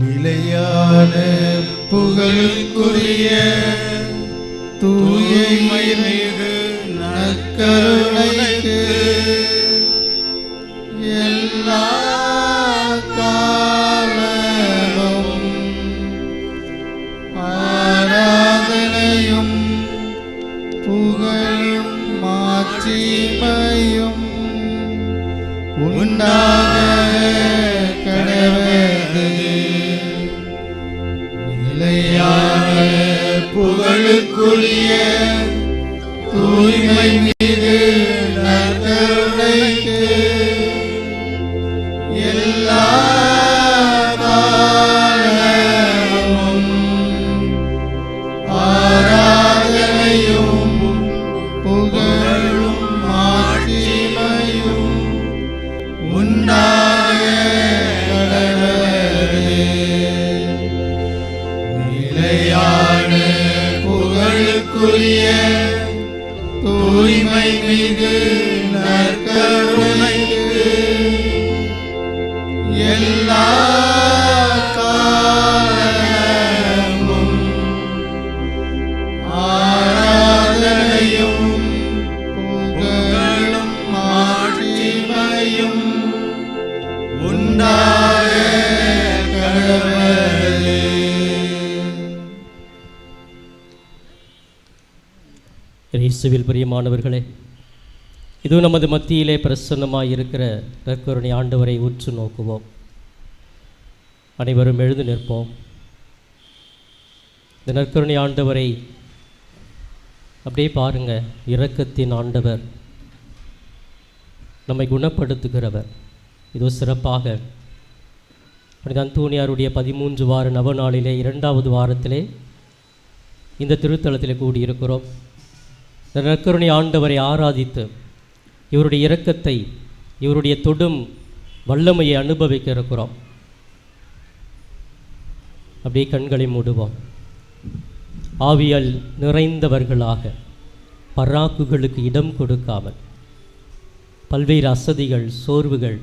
நிலையான புகழுக்குரிய தூய்மை மிகு நற்கருணைக்கு எல்லா காலமும் ஆராதனையும் புகழும் மாட்சிமையும் உண்டாக கடவது. நிலையான புகழுக்குரிய தூய்மை மீது நற்கருணைக்கு எல்லா காலமும் ஆராதனையும் புகழும் மாட்சிமையும் உண்டாக கடவது. நிலையான புகழுக்குரிய தூய்மை மிகு நற்கருணைக்கு எல்லா காலமும் ஆராதனையும் புகழும் மாட்சிமையும் உண்டாக கடவது. இயேசுவில் பிரியமானவர்களே, இது நமது மத்தியிலே பிரசன்னமாயிருக்கிற நற்கருணை ஆண்டவரை உற்று நோக்குவோம். அனைவரும் எழுந்து நிற்போம். இந்த நற்கருணை ஆண்டவரை அப்படியே பாருங்க. இரக்கத்தின் ஆண்டவர், நம்மை குணப்படுத்துகிறவர். இதோ சிறப்பாக புனித அந்தோனியாருடைய 13 வார நவநாளிலே 2வது வாரத்திலே இந்த திருத்தலத்திலே கூடியிருக்கிறோம். இந்த நற்கருணை ஆண்டவரை ஆராதித்து இவருடைய இரக்கத்தை, இவருடைய தொடும் வல்லமையை அனுபவிக்க இருக்கிறோம். அப்படியே கண்களை மூடுவோம். ஆவியால் நிறைந்தவர்களாக பராக்குகளுக்கு இடம் கொடுக்காமல், பல்வேறு அசதிகள், சோர்வுகள்,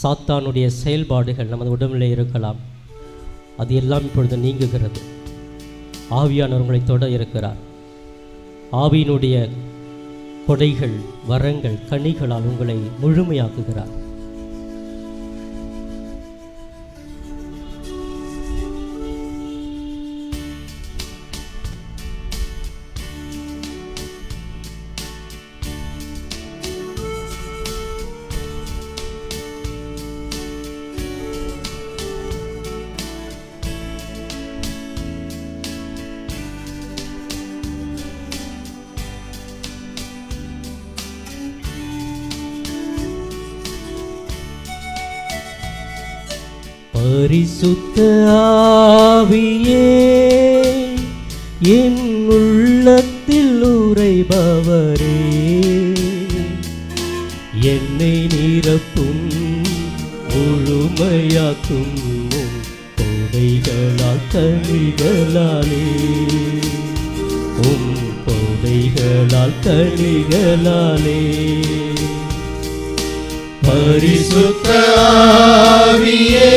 சாத்தானுடைய செயல்பாடுகள் நமது உடம்பிலே இருக்கலாம். அது எல்லாம் இப்பொழுது நீங்குகிறது. ஆவியானவர் உங்களை தொட இருக்கிறார். ஆவியினுடைய கொடைகள், வரங்கள், கனிகளால் உங்களை முழுமையாக்குகிறார். பரிசுத்த ஆவியே, என் உள்ளத்தில் உறைபவரே, என்னை நிரப்பும், முழுமையாக்கும் கொடைகளால் கனிகளாலே, கொடைகளால் கனிகளாலே. பரிசுத்த ஆவியே,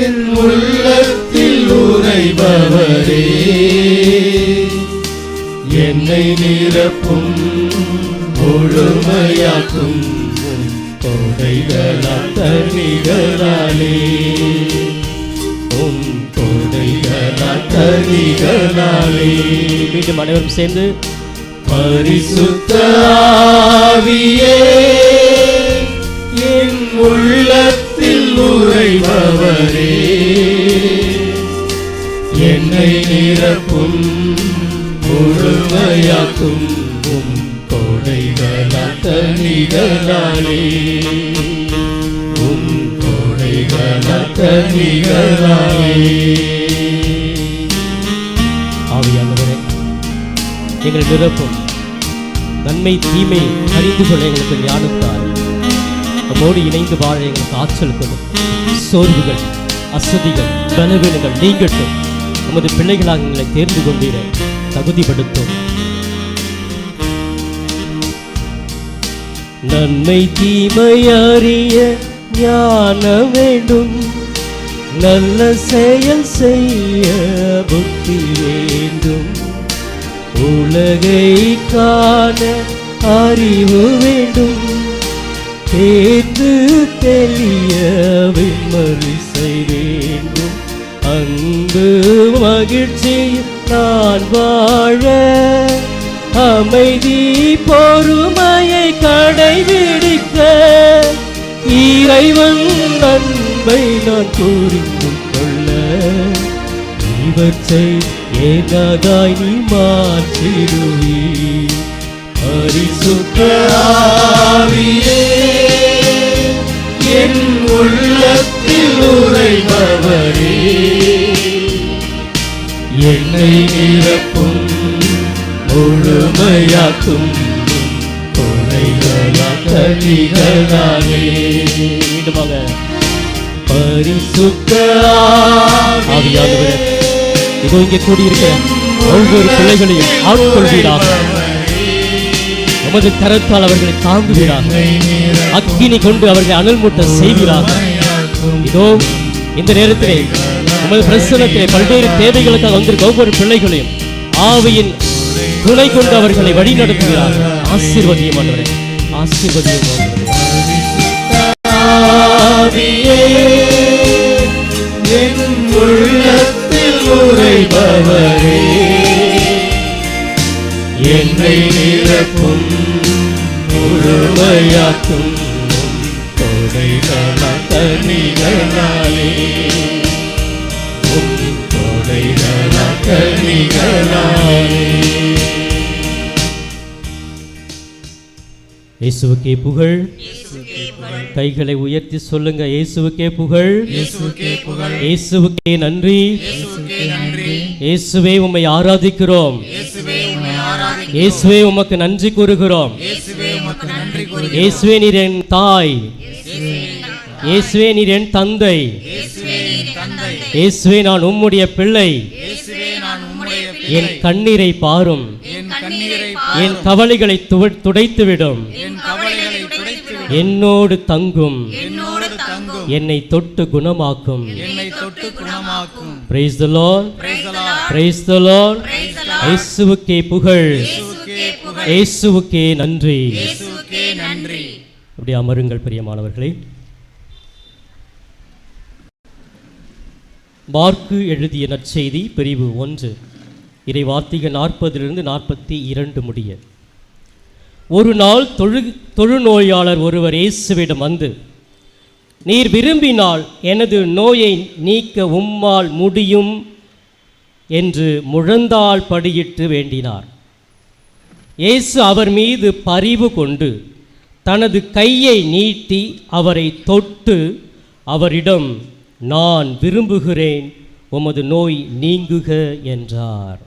என் உள்ளத்தில் உறைபவரே, என்னை நிரப்பும், முழுமையாக்கும் கொடைகளால் கனிகளாலே, கொடைகளால் கனிகளாலே. மீண்டும் அனைவரும் சேர்ந்து பரிசுத்த ஆவியே, என் உள்ளத்தில் உறைபவரே, என்னை நிரப்பும், முழுமையாக்கும் கொடைகளால் கனிகளாலே, கொடைகளால் கனிகளாலே. ஆவியானவரே, எங்கள் நிரப்பும், நன்மை தீமை அறிந்து கொள்ள எங்களுக்கு ஞானம் தாரும். நம்மோடு இணைந்து வாழ எங்களுக்கு ஆற்றல் கொள்ளும். சோர்வுகள், அசதிகள், பலவீனங்கள் நீங்கட்டும். நமது பிள்ளைகளாக எங்களை தேர்ந்து கொண்டீர தகுதிப்படுத்தும். நன்மை தீமை அறிய ஞானம் வேண்டும், நல்ல செயல் செய்ய புத்தி வேண்டும், உலகை காண அறிவு வேண்டும், தேர்ந்து தெளிய விமரிசை வேண்டும், அன்பு மகிழ்ச்சி நான் வாழ அமைதி பொறுமையை கடைபிடிக்க இறைவன் அன்பை நான் புரிந்து கொள்ள இவற்றை ஏனதாய் நீ மாற்றிடுவி. பரிசுத்த ஆவியே என் உள்ளத்தில் உறைபவரே, என்னை நிரப்பும் முழுமையாக்கும் கனிகளாலே. மீண்டுமாக பரிசுத்த ஆவியானவரே, இதோ இங்கே கூடியிருக்கிற ஒவ்வொரு பிள்ளைகளையும் ஆட்கொள்வீராக. உமது கரத்தால் அவர்களை தாங்குவீராக. அக்கினி கொண்டு அவர்களை அனல் மூட்ட செய்வீராக. இதோ இந்த நேரத்திலே உமது பிரசன்னத்திலே பல்வேறு தேவைகளுக்காக வந்திருக்க ஒவ்வொரு பிள்ளைகளையும் ஆவியின் துணை கொண்டு அவர்களை வழி நடத்துகிறார். ஆசீர்வதியும் ஆண்டவரே, ஆசீர்வதியும் ஆவியே என் உள்ளத்தில் உறைபவரே, என்னை நிரப்பும் முழுமையாக்கும் கொடைகள கனிகளாலே, கொடைகள கனிகளாலே. இயேசுவுக்கே புகழ். கைகளை உயர்த்தி சொல்லுங்க, இயேசுவுக்கே புகழ், இயேசுவுக்கே நன்றி. இயேசுவே உம்மை ஆராதிக்கிறோம், இயேசுவே உமக்கு நன்றி கூறுகிறோம். இயேசுவே நீர் என் தாய், இயேசுவே நீர் என் தந்தை, இயேசுவே நான் உம்முடைய பிள்ளை. என் கண்ணீரை பாரும், என் கவலைகளை துடைத்துவிடும், என்னோடு தங்கும், என்னை தொட்டு குணமாக்கும். Praise the Lord, praise the Lord. இயேசுவுக்கே புகழ், இயேசுவுக்கே நன்றி. அப்படி அமருங்கள் பிரியமானவர்களே. மார்க்கு எழுதிய நற்செய்தி பிரிவு 1 இறை வார்த்தைகள் 40 42 முடிய. ஒரு நாள் தொழுநோயாளர் ஒருவர் இயேசுவிடம் வந்து, நீர் விரும்பினால் எனது நோயை நீக்க உம்மால் முடியும் என்று முழந்தாள் படியிட்டு வேண்டினார். இயேசு அவர் மீது பரிவு கொண்டு தனது கையை நீட்டி அவரை தொட்டு அவரிடம், நான் விரும்புகிறேன், உமது நோய் நீங்குக என்றார்.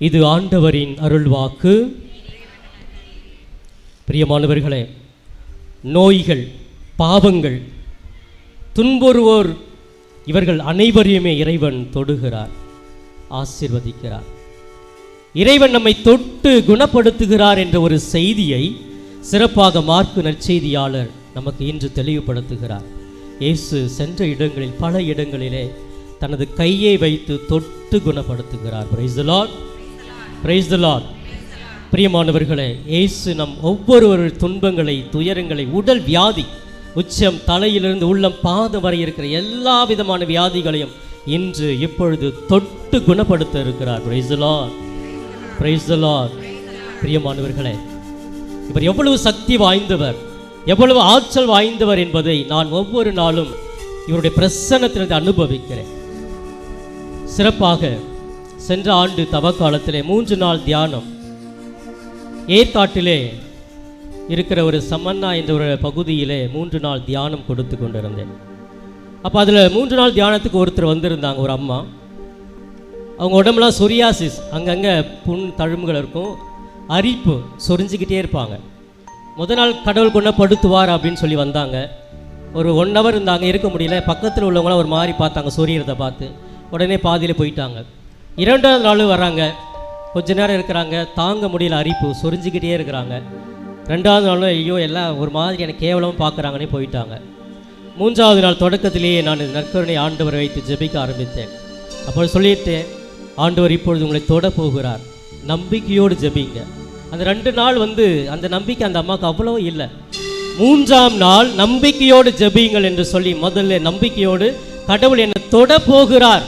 இது ஆண்டவரின் அருள்வாக்கு. பிரியமானவர்களே, நோய்கள், பாவங்கள், துன்புறுவோர் இவர்கள் அனைவரையுமே இறைவன் தொடுகிறார், ஆசீர்வதிக்கிறார். இறைவன் நம்மை தொட்டு குணப்படுத்துகிறார் என்ற ஒரு செய்தியை சிறப்பாக மார்க்கு நற்செய்தியாளர் நமக்கு இன்று தெளிவுபடுத்துகிறார். இயேசு சென்ற இடங்களில் பல இடங்களிலே தனது கையை வைத்து தொட்டு குணப்படுத்துகிறார். Praise the lord, praise the lord. பிரியமானவர்களே, இயேசு நம் ஒவ்வொரு துன்பங்களை, துயரங்களை, உடல் வியாதி, உச்சம் தலையிலிருந்து உள்ளம் பாதம் வரை இருக்கிற எல்லா விதமான வியாதிகளையும் இன்று இப்பொழுது தொட்டு குணப்படுத்த இருக்கிறார். Price the lord, praise the lord. பிரியமானவர்களே, இவர் எவ்வளவு சக்தி வாய்ந்தவர், எவ்வளவு ஆற்றல் வாய்ந்தவர் என்பதை நான் ஒவ்வொரு நாளும் இவருடைய பிரசன்னத்திலிருந்து அனுபவிக்கிறேன். சிறப்பாக சென்ற ஆண்டு தவக்காலத்திலே 3 நாள் தியானம் ஏற்காட்டிலே இருக்கிற ஒரு சமன்னா என்ற ஒரு பகுதியிலே 3 நாள் தியானம் கொடுத்து கொண்டிருந்தேன். அப்போ அதில் 3 நாள் தியானத்துக்கு ஒருத்தர் வந்திருந்தாங்க, ஒரு அம்மா. அவங்க உடம்புலாம் சொரியாசிஸ், அங்கங்கே புண் தழும்புகள் இருக்கும், அரிப்பு சொரிஞ்சிக்கிட்டே இருப்பாங்க. முதல் நாள் கடவுள் குணப்படுத்துவார் அப்படின்னு சொல்லி வந்தாங்க. ஒரு 1 hour இருந்தாங்க, இருக்க முடியல. பக்கத்தில் உள்ளவங்களாம் ஒரு மாதிரி பார்த்தாங்க, சொரியறதை பார்த்து உடனே பாதியில் போயிட்டாங்க. 2வது நாள் வராங்க, கொஞ்ச நேரம் இருக்கிறாங்க, தாங்க முடியல, அரிப்பு சொரிஞ்சிக்கிட்டே இருக்கிறாங்க. 2வது நாளும் ஐயோ எல்லாம் ஒரு மாதிரி எனக்கு கேவலமாக பார்க்குறாங்கன்னே போயிட்டாங்க. 3வது நாள் தொடக்கத்திலேயே நான் நற்கருணை ஆண்டவரை வைத்து ஜெபிக்க ஆரம்பித்தேன். அப்போ சொல்லிட்டேன், ஆண்டவர் இப்பொழுது உங்களை தொட போகிறார், நம்பிக்கையோடு ஜெபிங்க. அந்த 2 நாள் அந்த நம்பிக்கை அந்த அம்மாவுக்கு அவ்வளோ இல்லை. 3ஆம் நாள் நம்பிக்கையோடு ஜெபியுங்கள் என்று சொல்லி முதல்ல நம்பிக்கையோடு கடவுள் என்னை தொட போகிறார்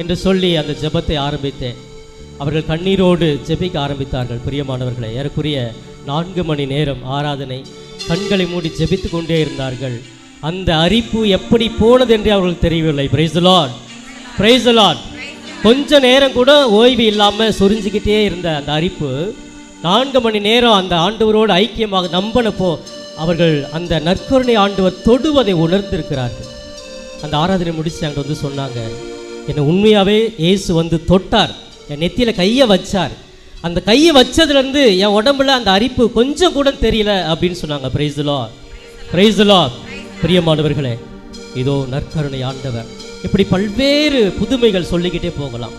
என்று சொல்லி அந்த ஜெபத்தை ஆரம்பித்தேன். அவர்கள் கண்ணீரோடு ஜெபிக்க ஆரம்பித்தார்கள். பிரியமானவர்களை, ஏறக்குறைய 4 மணி நேரம் ஆராதனை, கண்களை மூடி ஜெபித்து கொண்டே இருந்தார்கள். அந்த அரிப்பு எப்படி போனது என்று அவர்களுக்கு தெரியவில்லை. Price the lord, praise the Lord. கொஞ்ச நேரம் கூட ஓய்வு இல்லாமல் சொரிஞ்சிக்கிட்டே இருந்த அந்த அரிப்பு 4 மணி நேரம் அந்த ஆண்டவரோடு ஐக்கியமாக நம்பினப்போ அவர்கள் அந்த நற்கருணை ஆண்டவர் தொடுவதை உணர்ந்திருக்கிறார்கள். அந்த ஆராதனை முடிச்சு அங்கே சொன்னாங்க, என்னை உண்மையாகவே இயேசு தொட்டார், என் நெத்தியில் கையை வச்சார், அந்த கையை வச்சதுலேருந்து என் உடம்புல அந்த அரிப்பு கொஞ்சம் கூட தெரியல அப்படின்னு சொன்னாங்க. Price the lord, praise the lord. பிரியமானவர்களே, இதோ நற்கருணை ஆண்டவர் இப்படி பல்வேறு புதுமைகள் சொல்லிக்கிட்டே போகலாம்.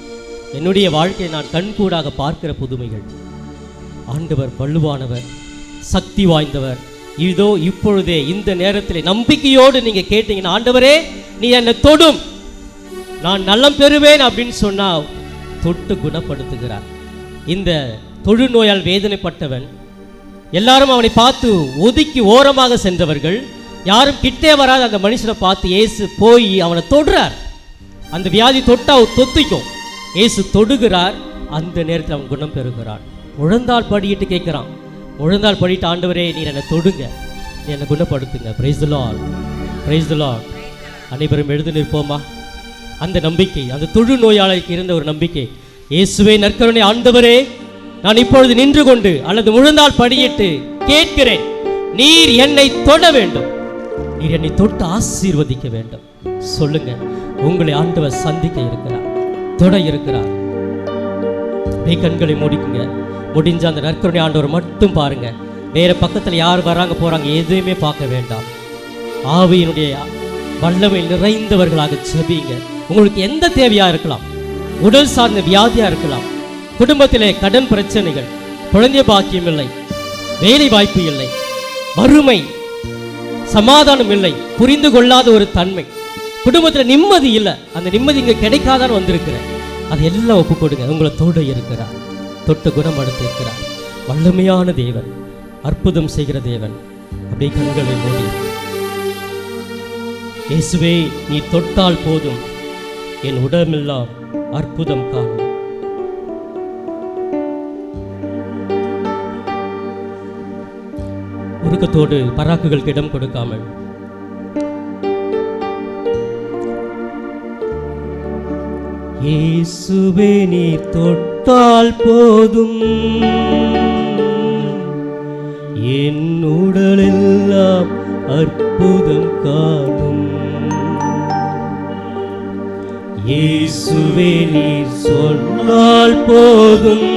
என்னுடைய வாழ்க்கையை நான் கண்கூடாக பார்க்கிற புதுமைகள். ஆண்டவர் வலுவானவர், சக்தி வாய்ந்தவர். இதோ இப்பொழுதே இந்த நேரத்தில் நம்பிக்கையோடு நீங்க கேட்டீங்கன்னா, ஆண்டவரே நீ என்னை தொடும், நான் நலம் பெறுவேன் அப்படின்னு சொன்னா தொட்டு குணப்படுத்துகிறார். இந்த தொழுநோயால் வேதனைப்பட்டவன், எல்லாரும் அவனை பார்த்து ஒதுக்கி ஓரமாக சென்றவர்கள், யாரும் கிட்டே வராத அந்த மனுஷனை பார்த்து இயேசு போய் அவனை தொடுறார். அந்த வியாதி தொட்டா தொத்திக்கும். இயேசு தொடுகிறார். அந்த நேரத்தில் அவன் குணம் பெறுகிறான். முழந்தாள் படியிட்டு கேட்கிறான், முழந்தாள் படிட்டு, ஆண்டவரே நீர் என்னை தொடுங்க, நீ என்னை குணப்படுத்துங்க. Praise the lord, praise the lord. அனைவரும் எழுந்து நிற்போமா? அந்த நம்பிக்கை, அந்த தொழுநோயாளிக்கு இருந்த ஒரு நம்பிக்கை, இயேசுவே நற்கருணை ஆண்டவரே, நான் இப்பொழுது நின்று கொண்டு அல்லது முழந்தாள் படியிட்டு கேட்கிறேன், நீர் என்னை தொட வேண்டும், நீர் என்னை தொட்டு ஆசீர்வதிக்க வேண்டும். சொல்லுங்க, உங்களை ஆண்டவர் சந்திக்க இருக்கிறார், தொட இருக்கிறார். கண்களை மூடிக்குங்க. முடிஞ்ச அந்த நற்கருணை ஆண்டவர் மட்டும் பாருங்க. வேற பக்கத்தில் யார் வராங்க போறாங்க எதுவுமே பார்க்க வேண்டாம். ஆவியினுடைய வல்லமை நிறைந்தவர்களாக செபிங்க. உங்களுக்கு எந்த தேவையா இருக்கலாம், உடல் சார்ந்த வியாதியா இருக்கலாம், குடும்பத்திலே கடன் பிரச்சனைகள், குழந்தை பாக்கியம் இல்லை, வேலை வாய்ப்பு இல்லை, வறுமை, சமாதானம் இல்லை, புரிந்து கொள்ளாத ஒரு தன்மை, குடும்பத்தில் நிம்மதி இல்லை, அந்த நிம்மதி இங்கே கிடைக்காதான்னு வந்திருக்கிறேன். அது எல்லாம் ஒப்பு கொடுங்க. உங்களை தொட இருக்கிறார், தொட்டு குணப்படுத்த இருக்கிறார். வல்லமையான தேவன், அற்புதம் செய்கிற தேவன். அப்படியே கண்களை மூடி, இயேசுவே நீ தொட்டால் போதும், என் உடம்பெல்லாம் அற்புதம் காணும். உருக்கத்தோடு பராக்குகளுக்கு இடம் கொடுக்காமல் இயேசுவே நீர் தொட்டால் போதும், என் உடலெல்லாம் அற்புதம் காணும். இயேசுவே நீர் சொன்னால் போதும்,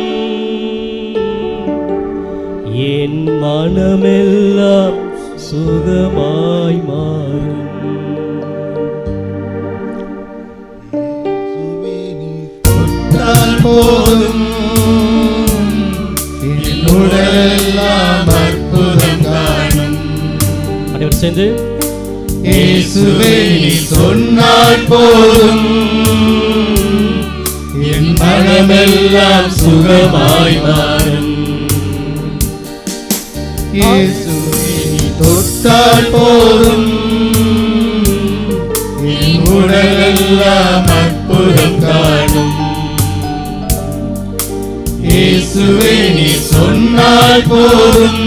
என் மனமெல்லாம் சுகமாய் மாறும். போதும், என் உடலெல்லாம் அற்புதம் காணும். அனைவரும் சேர்ந்து இயேசுவே நீ சொன்னால் போதும், என் மனமெல்லாம் சுகமாய் மாறும். இயேசுவே நீ தொட்டால் போதும், என் உடலெல்லாம் அற்புதம் காணும். இயேசுவே நீ சொன்னால் போதும்,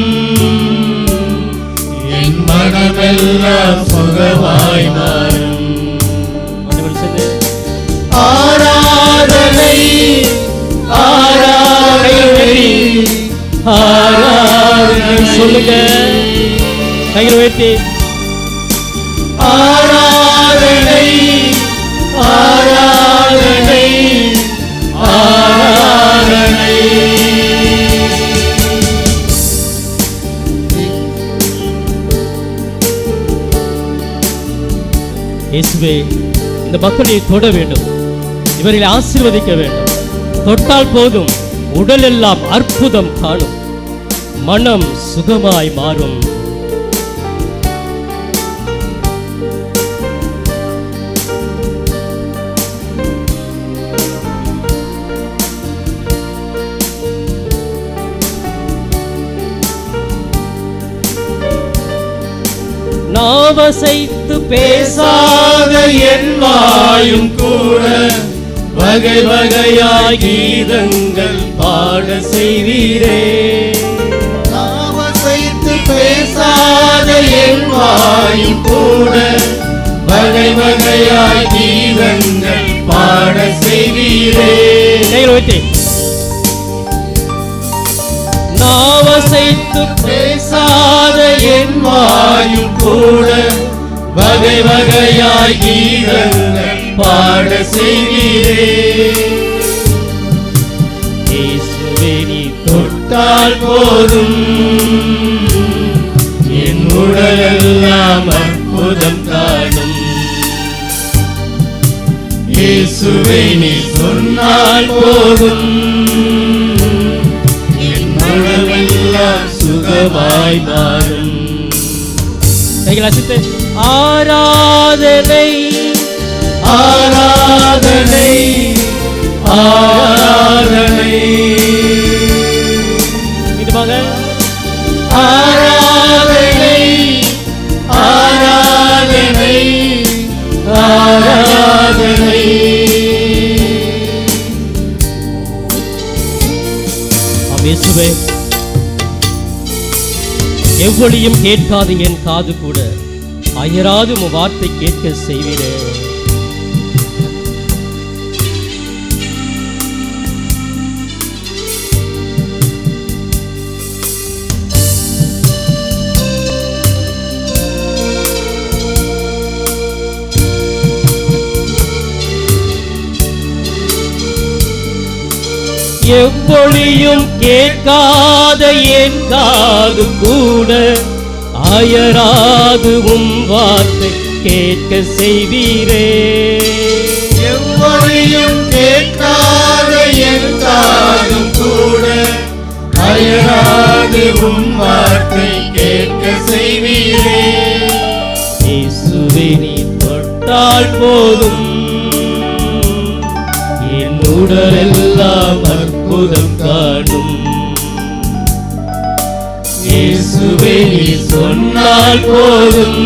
என் மனமெல்லாம் சுகமாய் மாறும். ஆராதனை ஆராதனை ஆராதனை. சொல்லுங்க, கையில் உயர்த்தி. ஆராதனை ஆராதனை ஆராதனை. இயேசுவே இந்த மக்களை தொட வேண்டும், இவர்களை ஆசீர்வதிக்க வேண்டும். தொட்டால் போதும், உடல் எல்லாம் அற்புதம் காணும். மனம் சுகமாய் மாறும். நாவசைத்து பேசாத என் வாயும் கூட வகை வகையாய் கீதங்கள் பாட செய்வீரே. நாவசைத்து பேசாத என் வாயும் கூட வகை வகையாய் கீதங்கள் பாட செய்வீரே. நாவசைத்து பேசாத என் வாயும் கூட வகை வகையாய் கீதங்கள் பாட செய்வீரே. இயேசுவே நீ தொட்டால் போதும் என் உடலெல்லாம் அற்புதம் காணும். இயேசுவே நீ சொன்னால் போதும் என் உடலெல்லாம் சுகமாய் மாறும். ஆராதனை ஆராதனை ஆராதனை ஆராதனை ஆராதனை ஆராதனை. இயேசுவே, எவ்வளியும் கேட்காது என் காது கூட அயராது உம் வார்த்தை கேட்க செய்வீரே. எவ்வளியும் கேட்காத என் காது கூட அயராது உம் வார்த்தை கேட்க செய்வீரே. எவ்வளியும் கேட்காத என் காதும் கூட அயராது உம் வார்த்தை கேட்க செய்வீரே. இயேசுவே நீ தொட்டால் போதும் என் உடலெல்லாம் அற்புதம் காணும். இயேசுவே நீ சொன்னால் போதும்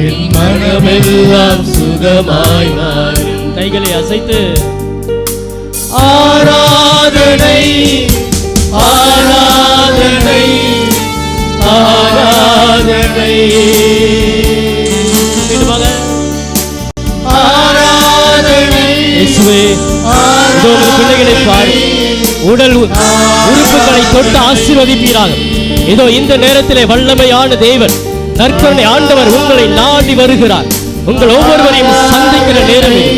என் மனமெல்லாம் சுகமாய் மாறும். கைகளை அசைத்து ஆராதனை ஆராதனை ஆராதனை ஆராதனை. இயேசுவே, இதோ உங்கள் பிள்ளைகளை பாரு, உடல் உறுப்புகளை தொட்டு ஆசீர்வதிப்பீராக. இதோ இந்த நேரத்திலே வல்லமையான தேவன் நற்கருணை ஆண்டவர் உங்களை நாடி வருகிறார். உங்கள் ஒவ்வொருவரையும் சந்திக்கிற நேரம் இது.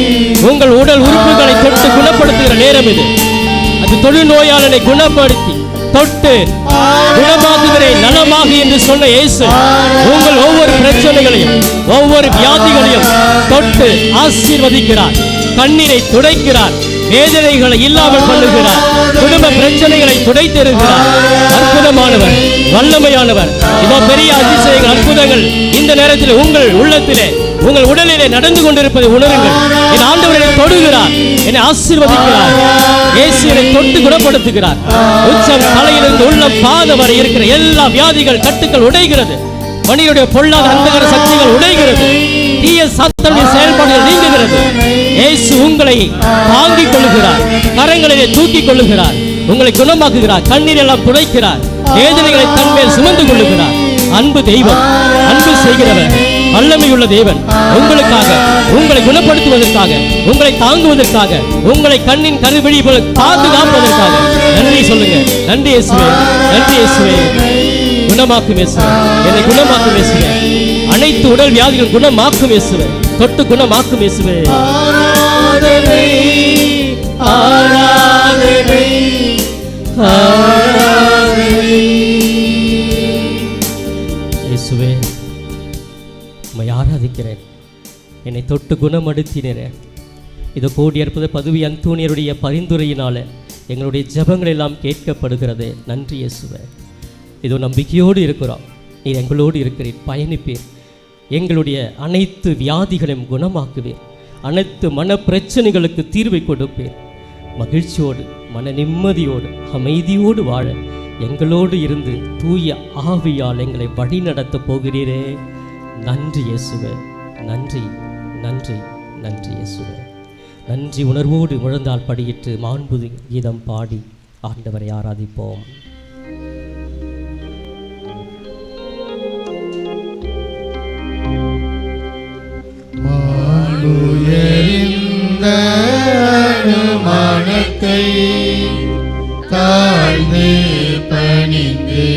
உங்கள் உடல் உறுப்புகளை தொட்டு குணப்படுத்துகிற நேரம் இது. அது தொழுநோயாளனை குணப்படுத்தி தொட்டு குணமாக்குகிறேன் நலமாக என்று சொன்ன இயேசு உங்கள் ஒவ்வொரு பிரச்சனைகளையும் ஒவ்வொரு வியாதிகளையும் தொட்டு ஆசீர்வதிக்கிறார். கண்ணீரை துடைக்கிறார். வேதனைகளை இல்லாமல் பண்ணுகிறார். குடும்ப பிரச்சனைகளை துடைத்திருக்கிறார். அற்புதமானவர், வல்லமையானவர். இதோ பெரிய அதிசயங்கள், அற்புதங்கள் இந்த நேரத்தில் உங்கள் உள்ளத்திலே உங்கள் உடலிலே நடந்து கொண்டிருப்பதை உணருங்கள். என் ஆண்டவர் என்னை தொடுகிறார், என்னை ஆசீர்வதிக்கிறார். இயேசு என்னை தொட்டு குணப்படுத்துகிறார். உச்சம் தலையிலிருந்து உள்ள பாதம் வரை இருக்கிற எல்லா வியாதிகள் கட்டுக்கள் உடைகிறது. மனிதனுடைய பொல்லாத அந்தகர சக்திகள் உடைகிறது. தீய சாத்தானுடைய செயல்பாடுகள் நீங்குகிறது. இயேசு உங்களை தாங்கிக் கொள்ளுகிறார், கரங்களிலே தூக்கிக் கொள்ளுகிறார், உங்களை குணமாக்குகிறார், கண்ணீர் எல்லாம் துடைக்கிறார், வேதனைகளை தன்மேல் சுமந்து கொள்ளுகிறார். அன்பு தெய்வம், அன்பு செய்கிறவர், வல்லமையுள்ள தேவன் உங்களுக்காக, உங்களை குணப்படுத்துவதற்காக, உங்களை தாங்குவதற்காக, உங்களை கண்ணின் கருவிழி போல பாதுகாப்பதற்காக நன்றி சொல்லுங்க. நன்றி இயேசுவே, நன்றி இயேசுவே. குணமாக்கும் இயேசுவே, என்னை குணமாக்கும் இயேசுவே. அனைத்து உடல் வியாதிகள் குணமாக்கும் இயேசுவே, தொட்டு குணமாக்கும் இயேசுவே. ஆராதனை ஆராதனை ஆராதனை. இயேசுவே, உம்மை ஆராதிக்கிறேன். என்னை தொட்டு குணமடுத்தினேன். இது கோடி அற்புத பதுவி அந்தோனியருடைய பரிந்துரையினால எங்களுடைய ஜெபங்கள் எல்லாம் கேட்கப்படுகிறது. நன்றி இயேசுவே. இதோ நம்பிக்கையோடு இருக்கிறோம். நீர் எங்களோடு இருக்கிறீர், பயணிப்பீர், எங்களுடைய அனைத்து வியாதிகளையும் குணமாக்குவீர், அனைத்து மன பிரச்சனைகளுக்கு தீர்வை கொடுப்பீர். மகிழ்ச்சியோடு மன நிம்மதியோடு அமைதியோடு வாழ எங்களோடு இருந்து தூய ஆவியால் எங்களை வழி நடத்தப் போகிறீரே. நன்றி இயேசுவே, நன்றி நன்றி நன்றி இயேசுவே. நன்றி உணர்வோடு முழந்தால் படியிட்டு மாண்பு கீதம் பாடி ஆண்டவரை ஆராதிப்போம். மனத்தை தாழ்ந்து பணிந்து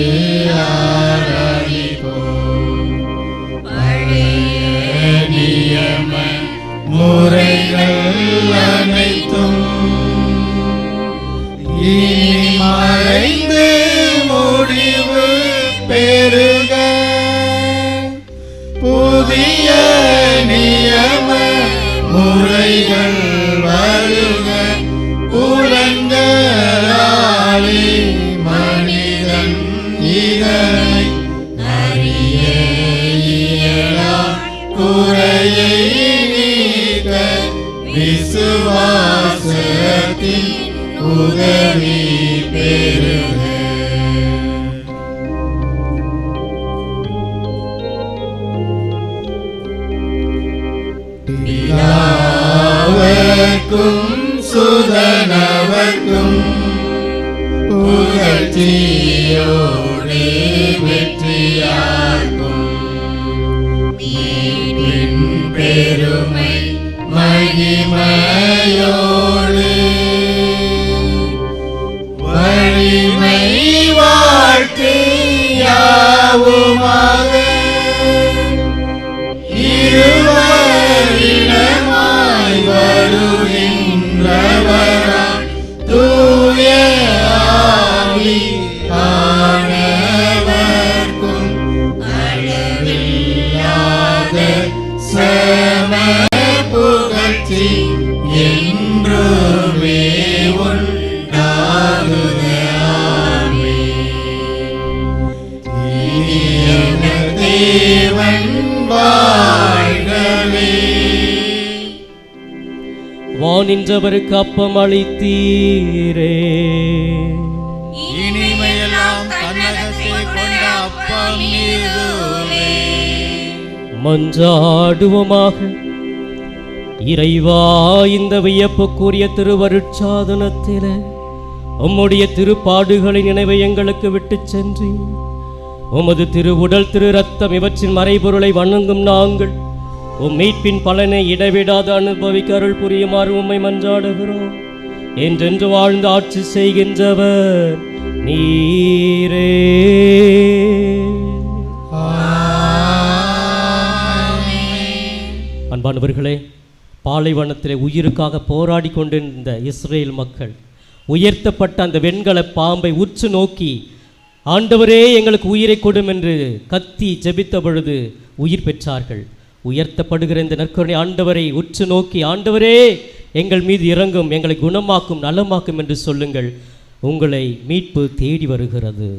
ஆராதிப்போம். பழைய நியம முறைகள் அனைத்தும் இனி மறைந்து முடிவு பெறுக. புதிய நியம முறைகள் வருக. புலன்களாலே மனிதன் இதனை அறிய இயலா. குறையை நீக்க விசுவாசத்தின் உதவி பெறுக. பிதாவுக்கும் சுதனவர்க்கும் புகழ்ச்சியோடு வெற்றியாகும். மீட்பின் பெருமை மகிமையோடு வலிமை வாழ்த்து யாவுமாக இருவரிடமாய் வருகின்றவராய் தூய ஆவி ஆனவர்க்கும் அளவில்லாத சம புகழ்ச்சி என்றுமே உண்டாகுக. ஆமென். தேவன் வாழ்கவே. வானின்றவருக்கு அப்பம் அளித்தீரே, இனிமையெல்லாம் தன்னகத்தை கொண்ட அப்பம் இதுவே. மன்றாடுவோமாக. இறைவா, இந்த வியப்புக்குரிய திருவருட்சாதனத்திலே உம்முடைய திருப்பாடுகளின் நினைவை எங்களுக்கு விட்டுச் சென்று உமது திருவுடல் திரு ரத்தம் இவற்றின் மறைபொருளை வணங்கும் நாங்கள் உம் மீட்பின் பலனை இடைவிடாது அனுபவிக்க அருள் புரியுமாறு உம்மை மன்றாடுகிறோம். என்றென்று வாழ்ந்து ஆட்சி செய்கின்றவர் நீரே. அன்பானவர்களே, பாலைவனத்திலே உயிருக்காக போராடி கொண்டிருந்த இஸ்ரேல் மக்கள் உயர்த்தப்பட்ட அந்த வெண்கல பாம்பை உற்று நோக்கி, ஆண்டவரே எங்களுக்கு உயிரை கொடும் என்று கத்தி ஜெபித்த பொழுது உயிர் பெற்றார்கள். உயர்த்தப்படுகிற இந்த நற்கருணை ஆண்டவரை உற்று நோக்கி, ஆண்டவரே எங்கள் மீது இறங்கும், எங்களை குணமாக்கும், நலமாக்கும் என்று சொல்லுங்கள். உங்களை மீட்பு தேடி வருகிறது.